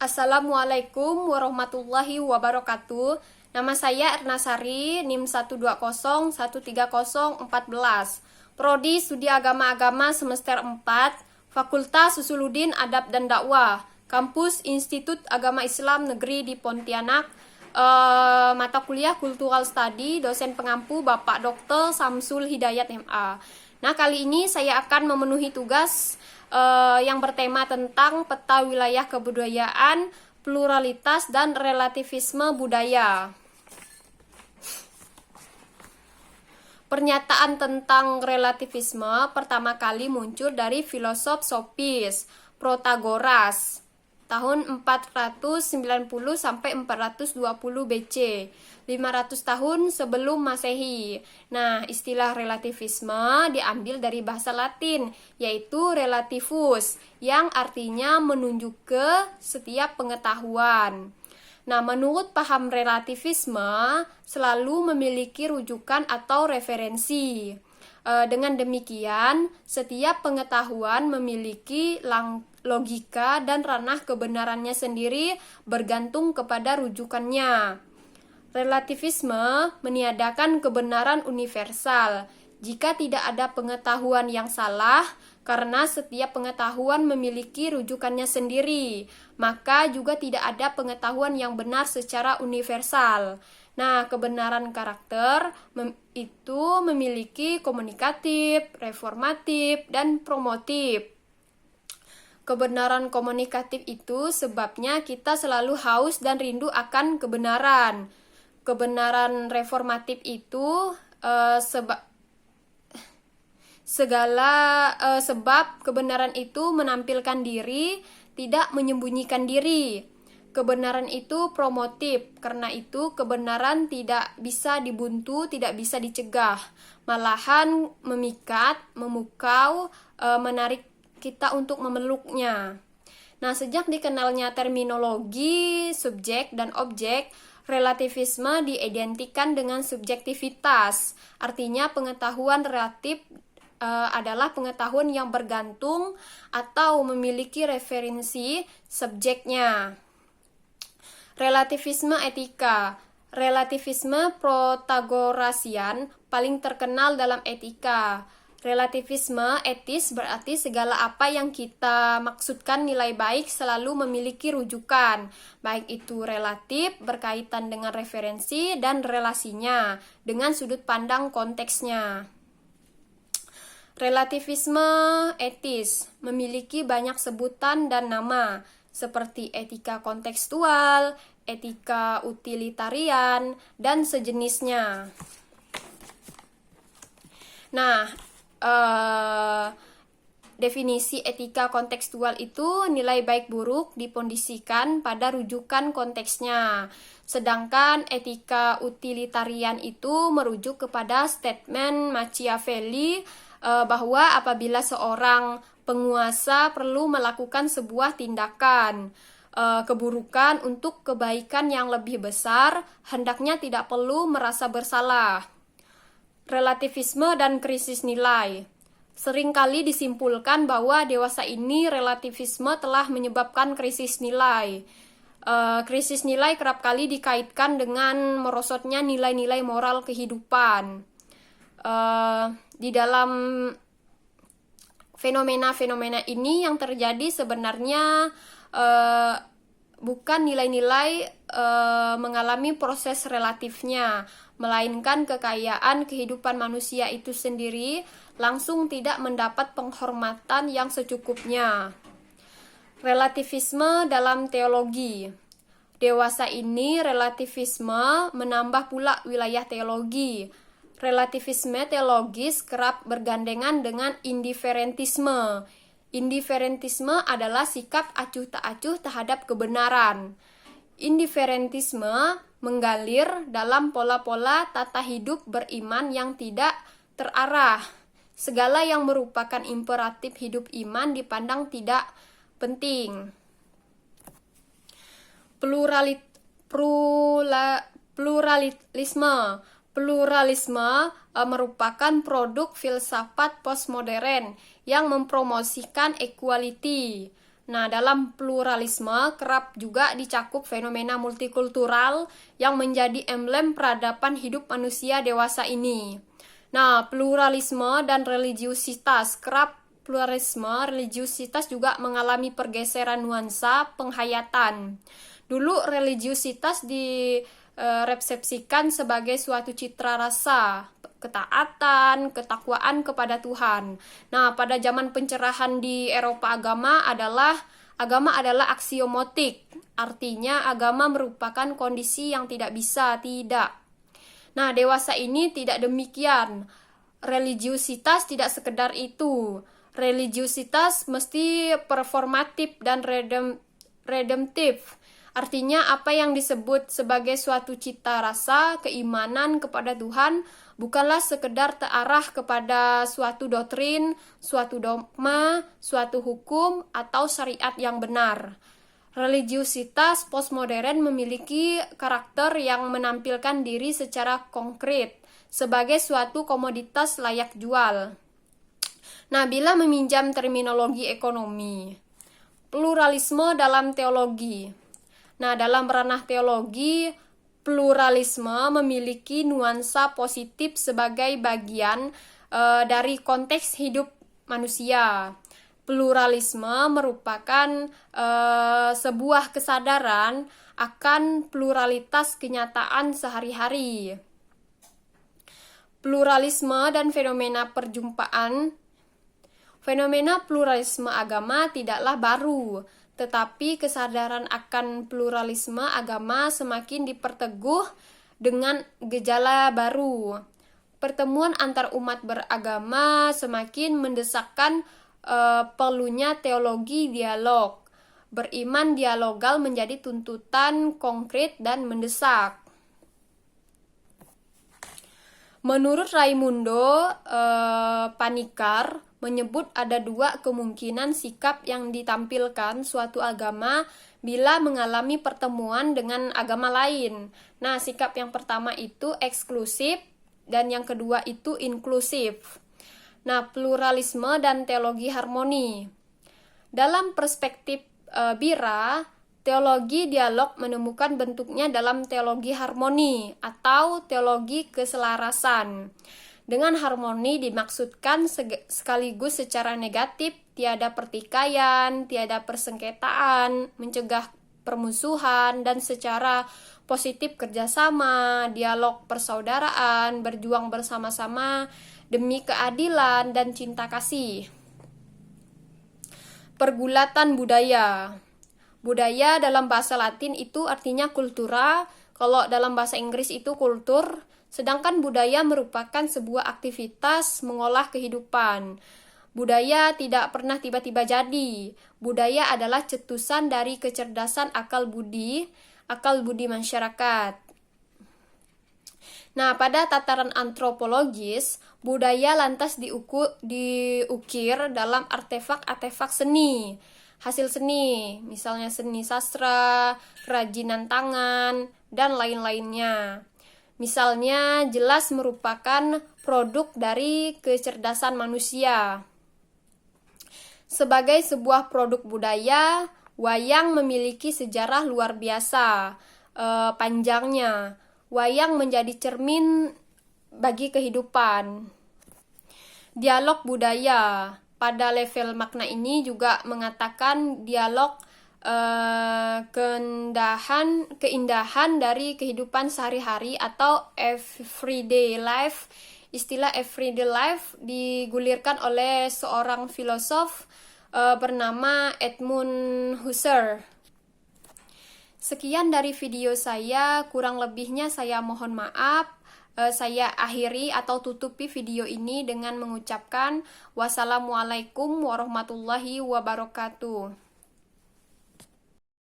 Assalamualaikum warahmatullahi wabarakatuh. Nama saya Erna Sari, NIM 12013013014. Prodi Studi Agama-Agama Semester 4, Fakultas Usuluddin Adab dan Dakwah, Kampus Institut Agama Islam Negeri di Pontianak. Mata kuliah Cultural Study, dosen pengampu Bapak Dr. Samsul Hidayat MA. Nah, kali ini saya akan memenuhi tugas yang bertema tentang peta wilayah kebudayaan, pluralitas, dan relativisme budaya. Pernyataan tentang relativisme pertama kali muncul dari filosof sofis Protagoras tahun 490 sampai 420 BC, 500 tahun sebelum Masehi. Nah, istilah relativisme diambil dari bahasa Latin, yaitu relativus, yang artinya menunjuk ke setiap pengetahuan. Nah, menurut paham relativisme selalu memiliki rujukan atau referensi. Dengan demikian, setiap pengetahuan memiliki logika dan ranah kebenarannya sendiri bergantung kepada rujukannya. Relativisme meniadakan kebenaran universal. Jika tidak ada pengetahuan yang salah, karena setiap pengetahuan memiliki rujukannya sendiri, maka juga tidak ada pengetahuan yang benar secara universal. Nah, kebenaran karakter itu memiliki komunikatif, reformatif, dan promotif. Kebenaran komunikatif itu sebabnya kita selalu haus dan rindu akan kebenaran. Kebenaran reformatif itu sebab kebenaran itu menampilkan diri, tidak menyembunyikan diri. Kebenaran itu promotif, karena itu kebenaran tidak bisa dibuntu, tidak bisa dicegah, malahan memikat, memukau, menarik kita untuk memeluknya. Nah, sejak dikenalnya terminologi subjek dan objek, relativisme diidentikan dengan subjektivitas. Artinya pengetahuan relatif adalah pengetahuan yang bergantung atau memiliki referensi subjeknya. Relativisme etika. Relativisme Protagorasian paling terkenal dalam etika. Relativisme etis berarti segala apa yang kita maksudkan nilai baik selalu memiliki rujukan, baik itu relatif, berkaitan dengan referensi dan relasinya, dengan sudut pandang konteksnya. Relativisme etis memiliki banyak sebutan dan nama, seperti etika kontekstual, etika utilitarian, dan sejenisnya. Nah, definisi etika kontekstual itu nilai baik buruk dipondisikan pada rujukan konteksnya. Sedangkan etika utilitarian itu merujuk kepada statement Machiavelli bahwa apabila seorang penguasa perlu melakukan sebuah tindakan keburukan untuk kebaikan yang lebih besar, hendaknya tidak perlu merasa bersalah. Relativisme dan krisis nilai. Seringkali disimpulkan bahwa dewasa ini relativisme telah menyebabkan krisis nilai. Krisis nilai kerap kali dikaitkan dengan merosotnya nilai-nilai moral kehidupan. Di dalam fenomena-fenomena ini yang terjadi sebenarnya bukan nilai-nilai mengalami proses relatifnya, melainkan kekayaan kehidupan manusia itu sendiri langsung tidak mendapat penghormatan yang secukupnya. Relativisme dalam teologi. Dewasa ini relativisme menambah pula wilayah teologi. Relativisme teologis kerap bergandengan dengan indiferentisme. Indiferentisme adalah sikap acuh tak acuh terhadap kebenaran. Indiferentisme menggalir dalam pola-pola tata hidup beriman yang tidak terarah. Segala yang merupakan imperatif hidup iman dipandang tidak penting. Pluralisme merupakan produk filsafat postmodern yang mempromosikan equality. Nah, dalam pluralisme kerap juga dicakup fenomena multikultural yang menjadi emblem peradaban hidup manusia dewasa ini. Nah, pluralisme religiusitas juga mengalami pergeseran nuansa penghayatan. Dulu religiusitas diresepsikan sebagai suatu citra rasa, ketaatan, ketakwaan kepada Tuhan. Nah, pada zaman pencerahan di Eropa agama adalah aksiomatik. Artinya agama merupakan kondisi yang tidak bisa tidak. Nah, dewasa ini tidak demikian. Religiusitas tidak sekedar itu. Religiusitas mesti performatif dan redemptif. Artinya apa yang disebut sebagai suatu cita rasa, keimanan kepada Tuhan bukanlah sekedar terarah kepada suatu doktrin, suatu dogma, suatu hukum, atau syariat yang benar. Religiusitas postmodern memiliki karakter yang menampilkan diri secara konkret sebagai suatu komoditas layak jual. Nah, bila meminjam terminologi ekonomi, pluralisme dalam teologi. Nah, dalam ranah teologi, pluralisme memiliki nuansa positif sebagai bagian dari konteks hidup manusia. Pluralisme merupakan sebuah kesadaran akan pluralitas kenyataan sehari-hari. Pluralisme dan fenomena perjumpaan. Fenomena pluralisme agama tidaklah baru, tetapi kesadaran akan pluralisme agama semakin diperteguh dengan gejala baru. Pertemuan antar umat beragama semakin mendesakkan perlunya teologi dialog. Beriman dialogal menjadi tuntutan konkret dan mendesak. Menurut Raimundo Panikkar, menyebut ada dua kemungkinan sikap yang ditampilkan suatu agama bila mengalami pertemuan dengan agama lain. Nah, sikap yang pertama itu eksklusif dan yang kedua itu inklusif. Nah, pluralisme dan teologi harmoni. Dalam perspektif Bira, teologi dialog menemukan bentuknya dalam teologi harmoni atau teologi keselarasan. Dengan harmoni dimaksudkan sekaligus secara negatif tiada pertikaian, tiada persengketaan, mencegah permusuhan, dan secara positif kerjasama, dialog persaudaraan, berjuang bersama-sama demi keadilan dan cinta kasih. Pergulatan budaya. Budaya dalam bahasa Latin itu artinya kultura, kalau dalam bahasa Inggris itu kultur, sedangkan budaya merupakan sebuah aktivitas mengolah kehidupan. Budaya tidak pernah tiba-tiba jadi. Budaya adalah cetusan dari kecerdasan akal budi masyarakat. Nah, pada tataran antropologis, budaya lantas diukir dalam artefak-artefak seni. Hasil seni, misalnya seni sastra, kerajinan tangan, dan lain-lainnya. Misalnya, jelas merupakan produk dari kecerdasan manusia. Sebagai sebuah produk budaya, wayang memiliki sejarah luar biasa panjangnya. Wayang menjadi cermin bagi kehidupan. Dialog budaya. Pada level makna ini juga mengatakan dialog keindahan dari kehidupan sehari-hari atau everyday life. Istilah everyday life digulirkan oleh seorang filosof bernama Edmund Husserl. Sekian dari video saya, kurang lebihnya saya mohon maaf. Saya akhiri atau tutupi video ini dengan mengucapkan wassalamualaikum warahmatullahi wabarakatuh.